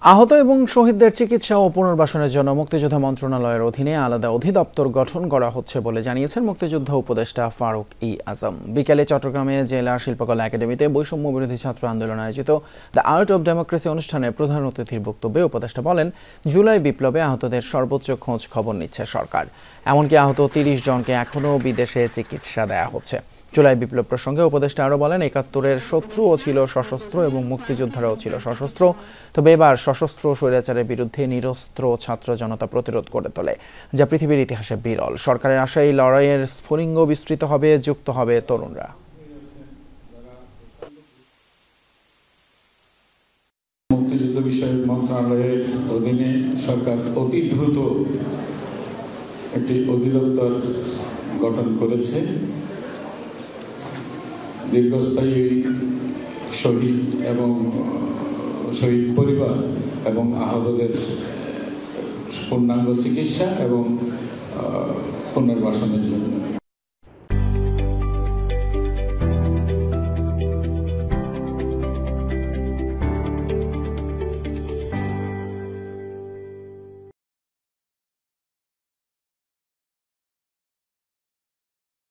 আহত এবং শহীদদের চিকিৎসা ও পুনর্বাসনের জন্য মুক্তিযোদ্ধা মন্ত্রণালয়ের অধীনে আলাদা অধিদপ্তর গঠন করা হচ্ছে বলে জানিয়েছেন মুক্তিযোদ্ধা উপদেষ্টা ফারুক আজম। বিকেলে চট্টগ্রামে জেলা শিল্পকলা একাডেমিতে বৈষম্য বিরোধী ছাত্র আন্দোলন আয়োজিত দ্য আর্ট অব ডেমোক্রেসি অনুষ্ঠানে প্রধান অতিথির বক্তব্যে উপদেষ্টা বলেন, জুলাই বিপ্লবে আহতদের সর্বোচ্চ খোঁজ খবর নিচ্ছে সরকার। এমনকি আহত ৩০ জনকে এখনও বিদেশে চিকিৎসা দেওয়া হচ্ছে। জুলাই বিপ্লব প্রসঙ্গে উপদেষ্টা আরও বলেন, ৭১-এর শত্রুও ছিল সশস্ত্র এবং মুক্তিযোদ্ধারাও ছিল সশস্ত্র। তবে এবার সশস্ত্র স্বৈরাচারের বিরুদ্ধে নিরস্ত্র ছাত্র জনতা প্রতিরোধ করে তোলে, যা পৃথিবীর ইতিহাসে বিরল। সরকারের আশা, এই লড়াইয়ের স্ফুলিঙ্গ বিস্তৃত হবে, যুক্ত হবে তরুণরা। মুক্তিযুদ্ধ বিষয়ক মন্ত্রণালয়ের অধীনে সরকার অতি দ্রুত একটি অধিদপ্তর গঠন করেছে। দীর্ঘস্থায়ী শহীদ এবং শহীদ পরিবার এবং আহতদের পূর্ণাঙ্গ চিকিৎসা এবং পুনর্বাসনের জন্য।